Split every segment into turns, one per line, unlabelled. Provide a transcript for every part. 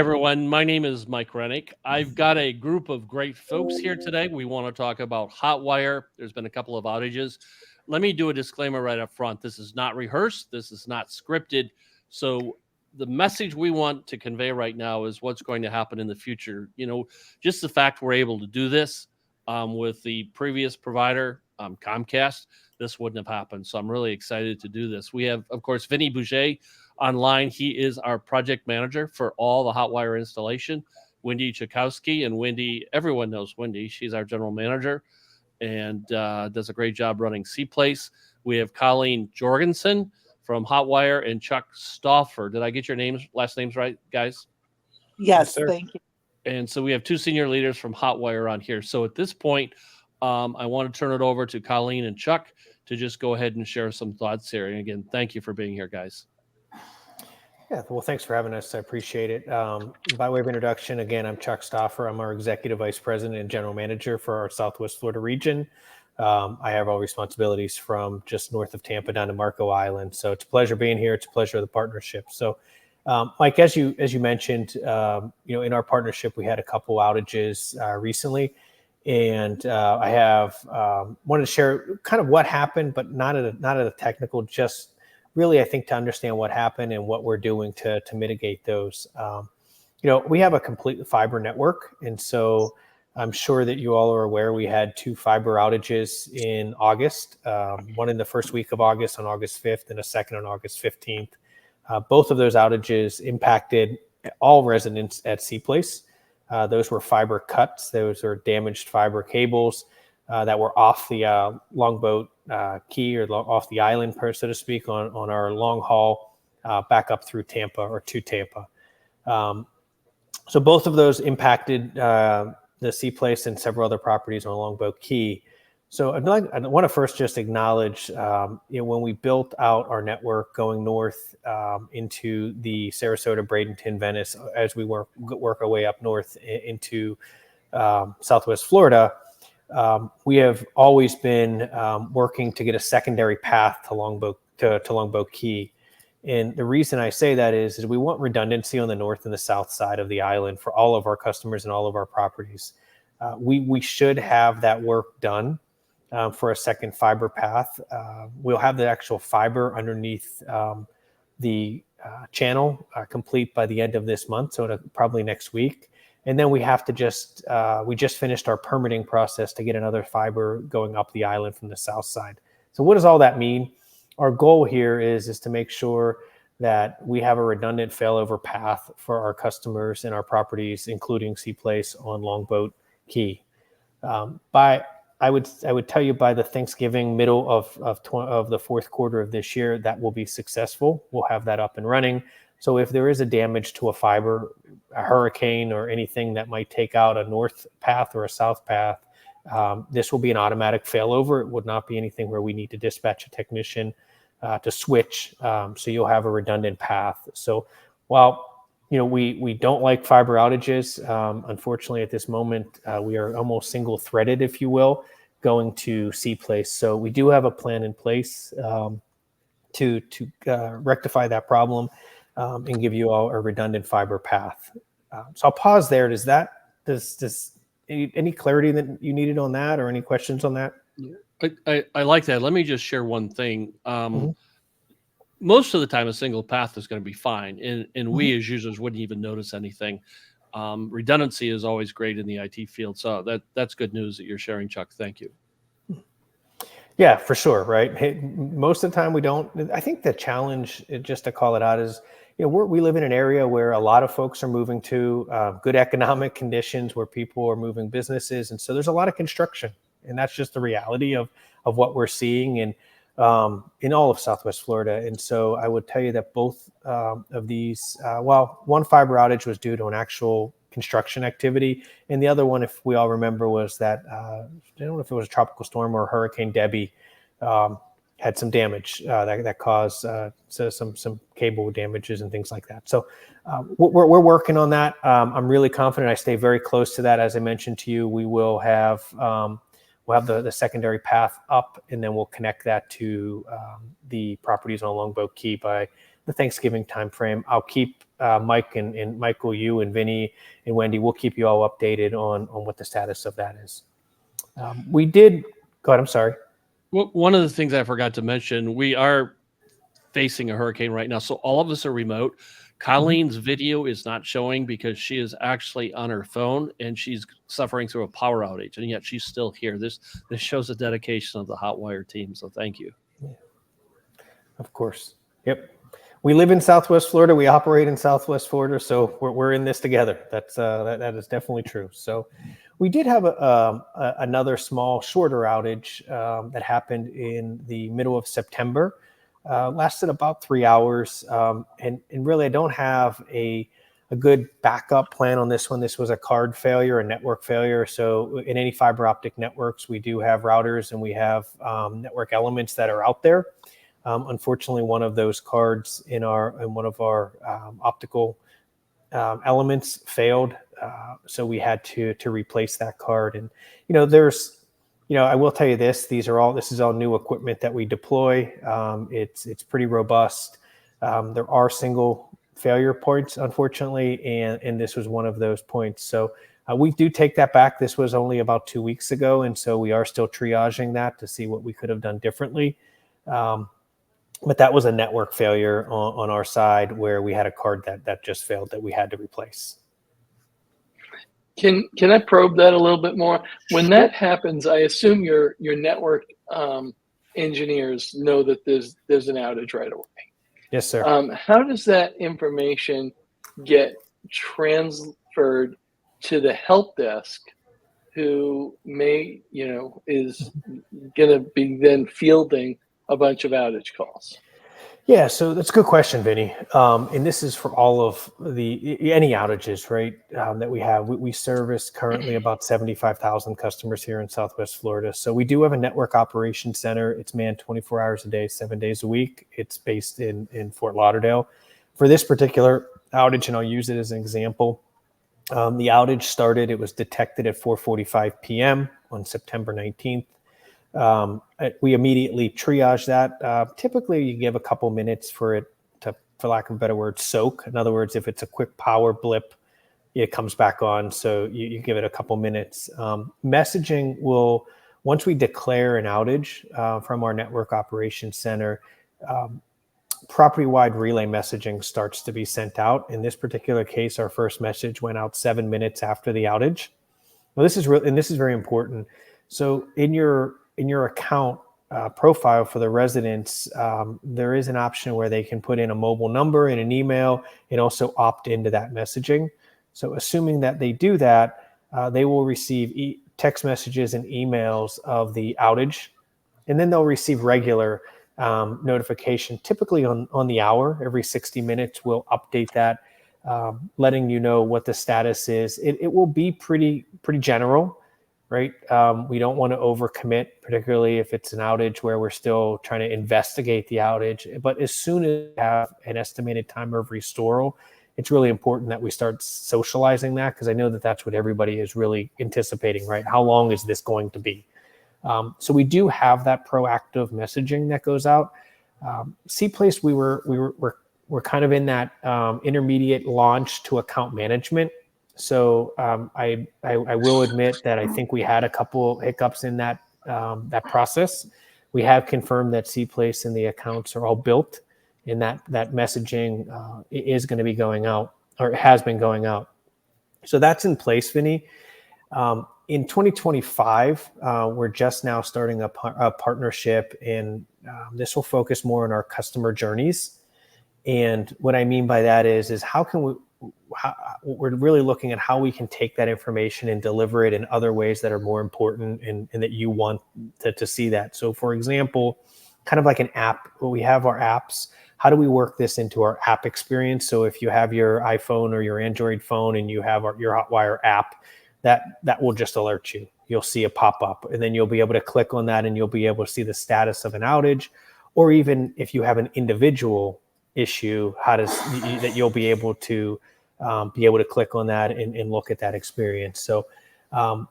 everyone. My name is Mike Renick. I've got a group of great folks here today. We want to talk about Hotwire. There's been a couple of outages. Let me do a disclaimer right up front. This is not rehearsed. This is not scripted. So the message we want to convey right now is what's going to happen in the future. Just the fact we're able to do this with the previous provider, Comcast, this wouldn't have happened. So I'm really excited to do this. We have, of course, Vinny Boucher online. He is our project manager for all the Hotwire installation. Wendy Chakowski, and Wendy, everyone knows Wendy. She's our general manager and does a great job running Seaplace. We have Colleen Jorgensen from Hotwire and Chuck Stauffer. Did I get your last names right, guys?
Yes, thank you.
And so we have two senior leaders from Hotwire on here. So at this point, I want to turn it over to Colleen and Chuck to just go ahead and share some thoughts here. And again, thank you for being here, guys.
Yeah, well, thanks for having us. I appreciate it. By way of introduction, again, I'm Chuck Stauffer. I'm our Executive Vice President and General Manager for our Southwest Florida region. I have all responsibilities from just north of Tampa down to Marco Island. So it's a pleasure being here. It's a pleasure of the partnership. So, Mike, as you mentioned, in our partnership, we had a couple outages recently. And I have wanted to share kind of what happened, but not at a technical, just really, I think, to understand what happened and what we're doing to mitigate those. We have a complete fiber network. And so I'm sure that you all are aware we had two fiber outages in August, one in the first week of August on August 5th and a second on August 15th. Both of those outages impacted all residents at Seaplace. Those were fiber cuts. Those are damaged fiber cables that were off the longboat key or off the island, so to speak, on our long haul back up through Tampa or to Tampa. So both of those impacted the Seaplace and several other properties on Longboat Key. So I want to first just acknowledge, when we built out our network going north into the Sarasota, Bradenton, Venice, as we work our way up north into Southwest Florida, we have always been working to get a secondary path to Longboat Key. And the reason I say that is we want redundancy on the north and the south side of the island for all of our customers and all of our properties. We should have that work done for a second fiber path. We'll have the actual fiber underneath the channel complete by the end of this month, so probably next week. And then we have to we just finished our permitting process to get another fiber going up the island from the south side. So what does all that mean? Our goal here is to make sure that we have a redundant failover path for our customers and our properties, including Seaplace on Longboat Key. I would tell you by the Thanksgiving middle of the fourth quarter of this year, that will be successful. We'll have that up and running. So if there is a damage to a fiber, a hurricane or anything that might take out a north path or a south path, this will be an automatic failover. It would not be anything where we need to dispatch a technician to switch. So you'll have a redundant path. So while we don't like fiber outages, unfortunately at this moment we are almost single threaded, if you will, going to Seaplace. So we do have a plan in place to rectify that problem and give you all a redundant fiber path. So I'll pause there. Does any clarity that you needed on that, or any questions on that?
I like that. Let me just share one thing. Most of the time, a single path is going to be fine, and we as users wouldn't even notice anything. Redundancy is always great in the IT field, so that's good news that you're sharing, Chuck. Thank you.
Yeah, for sure, right? Hey, most of the time we don't. I think the challenge, just to call it out, is we live in an area where a lot of folks are moving to good economic conditions, where people are moving businesses, and so there's a lot of construction, and that's just the reality of what we're seeing in all of Southwest Florida. And so I would tell you that both of these, one fiber outage was due to an actual construction activity, and the other one, if we all remember, was that I don't know if it was a tropical storm or Hurricane Debbie had some damage that caused some cable damages and things like that. So we're working on that. I'm really confident. I stay very close to that. As I mentioned to you, we will have the secondary path up, and then we'll connect that to the properties on Longboat Key by the Thanksgiving timeframe. I'll keep Mike and Michael, you and Vinny and Wendy, we'll keep you all updated on what the status of that is. We did, go ahead, I'm sorry.
Well, one of the things I forgot to mention, we are facing a hurricane right now, so all of us are remote. Colleen's video is not showing because she is actually on her phone and she's suffering through a power outage, and yet she's still here. This shows the dedication of the Hotwire team, so thank you.
Yeah. Of course. Yep. We live in Southwest Florida. We operate in Southwest Florida, so we're in this together. That's that is definitely true. So we did have another small, shorter outage that happened in the middle of September. Lasted about 3 hours, and really I don't have a good backup plan on this one. This was a card failure, a network failure. So in any fiber optic networks, we do have routers and we have network elements that are out there. Unfortunately, one of those cards in one of our optical elements failed, so we had to replace that card. And I will tell you this: this is all new equipment that we deploy. It's pretty robust. There are single failure points, unfortunately, and this was one of those points. So we do take that back. This was only about 2 weeks ago, and so we are still triaging that to see what we could have done differently. But that was a network failure on our side where we had a card that just failed that we had to replace.
Can I probe that a little bit more? When that happens, I assume your network engineers know that there's an outage right away.
Yes, sir.
How does that information get transferred to the help desk, who may, is going to be then fielding a bunch of outage calls?
Yeah, so that's a good question, Vinny. And this is for all of any outages, right, that we have. We service currently about 75,000 customers here in Southwest Florida. So we do have a network operations center. It's manned 24 hours a day, 7 days a week. It's based in Fort Lauderdale. For this particular outage, and I'll use it as an example, the outage started, it was detected at 4:45 p.m. on September 19th. We immediately triage that. Typically, you give a couple minutes for it to, for lack of a better word, soak. In other words, if it's a quick power blip, it comes back on. So you give it a couple minutes. Messaging will, once we declare an outage from our network operations center, property-wide relay messaging starts to be sent out. In this particular case, our first message went out 7 minutes after the outage. Well, this is very important. So in your account profile for the residents, there is an option where they can put in a mobile number and an email and also opt into that messaging. So assuming that they do that, they will receive text messages and emails of the outage, and then they'll receive regular notification, typically on the hour. Every 60 minutes, we'll update that, letting you know what the status is. It will be pretty general. Right. We don't want to overcommit, particularly if it's an outage where we're still trying to investigate the outage. But as soon as we have an estimated time of restoral, it's really important that we start socializing that, because I know that that's what everybody is really anticipating, right? How long is this going to be? So we do have that proactive messaging that goes out. Seaplace, we're kind of in that intermediate launch to account management. So I will admit that I think we had a couple hiccups in that process. We have confirmed that Seaplace and the accounts are all built, and that messaging is going to be going out, or has been going out. So that's in place, Vinny. In 2025, we're just now starting a partnership, and this will focus more on our customer journeys. And what I mean by that is how can we, we're really looking at how we can take that information and deliver it in other ways that are more important and that you want to see that. So for example, kind of like an app, we have our apps. How do we work this into our app experience? So if you have your iPhone or your Android phone and you have your Hotwire app, that will just alert you. You'll see a pop-up, and then you'll be able to click on that and you'll be able to see the status of an outage. Or even if you have an individual issue, that you'll be able to click on that and look at that experience. So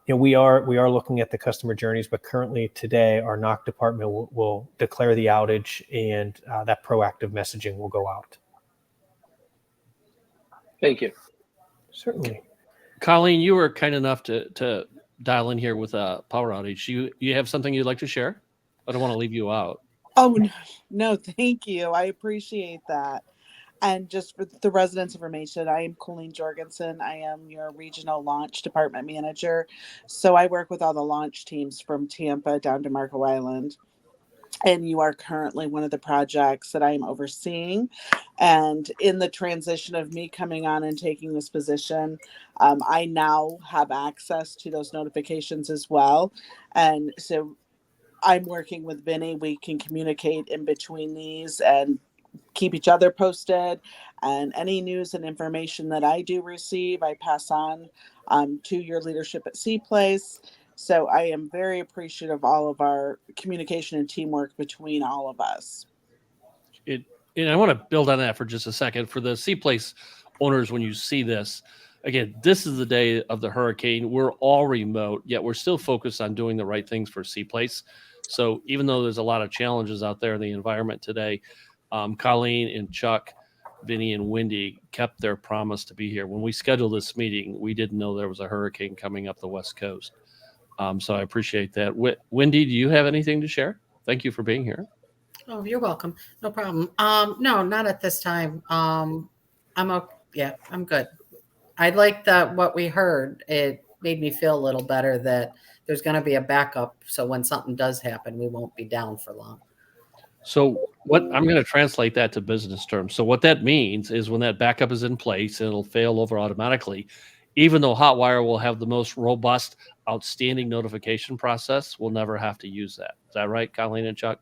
we are looking at the customer journeys, but currently today our NOC department will declare the outage, and that proactive messaging will go out.
Thank you.
Certainly.
Colleen, you were kind enough to dial in here with a power outage. You have something you'd like to share? I don't want to leave you out.
Oh, no, thank you. I appreciate that. And just for the residents' information, I am Colleen Jorgensen. I am your regional launch department manager. So I work with all the launch teams from Tampa down to Marco Island. And you are currently one of the projects that I am overseeing. And in the transition of me coming on and taking this position, I now have access to those notifications as well. And so I'm working with Vinny. We can communicate in between these and keep each other posted. And any news and information that I do receive, I pass on to your leadership at Seaplace. So I am very appreciative of all of our communication and teamwork between all of us.
And I want to build on that for just a second. For the Seaplace owners, when you see this, again, this is the day of the hurricane. We're all remote, yet we're still focused on doing the right things for Seaplace. So even though there's a lot of challenges out there in the environment today, Colleen and Chuck, Vinny and Wendy kept their promise to be here. When we scheduled this meeting, we didn't know there was a hurricane coming up the West Coast. So I appreciate that. Wendy, do you have anything to share? Thank you for being here.
Oh, you're welcome. No problem. No, not at this time. I'm okay. Yeah, I'm good. I like what we heard. It made me feel a little better that there's going to be a backup. So when something does happen, we won't be down for long.
So what I'm going to translate that to business terms. So what that means is when that backup is in place, it'll fail over automatically. Even though Hotwire will have the most robust, outstanding notification process, we'll never have to use that. Is that right, Colleen and Chuck?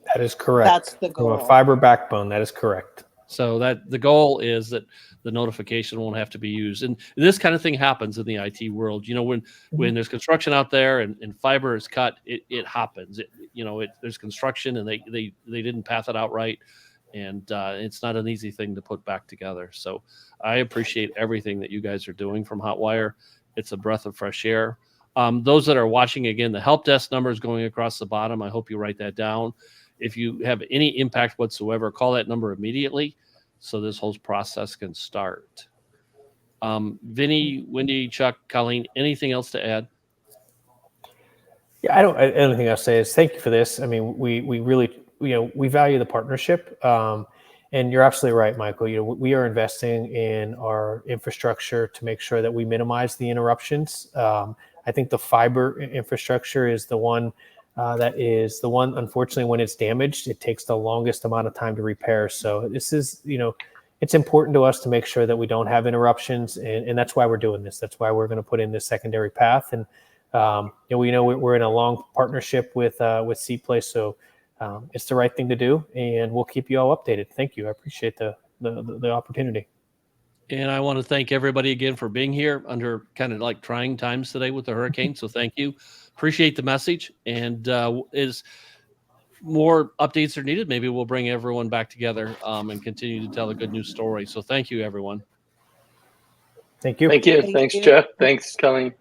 That is correct.
That's the
From a
goal.
fiber backbone, that is correct.
So that the goal is that the notification won't have to be used. And this kind of thing happens in the IT world. You know, when there's construction out there and fiber is cut, it happens. There's construction and they didn't path it out right. And it's not an easy thing to put back together. So I appreciate everything that you guys are doing from Hotwire. It's a breath of fresh air. Those that are watching, again, the help desk number is going across the bottom. I hope you write that down. If you have any impact whatsoever, call that number immediately so this whole process can start. Vinny, Wendy, Chuck, Colleen, anything else to add?
Yeah, anything I'll say is thank you for this. I mean, we really, we value the partnership. And you're absolutely right, Michael. We are investing in our infrastructure to make sure that we minimize the interruptions. I think the fiber infrastructure is the one unfortunately, when it's damaged, it takes the longest amount of time to repair. So this is, it's important to us to make sure that we don't have interruptions. And that's why we're doing this. That's why we're going to put in this secondary path. And, we know we're in a long partnership with Seaplace. So it's the right thing to do. And we'll keep you all updated. Thank you. I appreciate the opportunity.
And I want to thank everybody again for being here under kind of like trying times today with the hurricane. So thank you. Appreciate the message. And as more updates are needed, maybe we'll bring everyone back together and continue to tell a good news story. So thank you, everyone.
Thank you.
Thank you. Thanks, Jeff. Thanks, Colleen.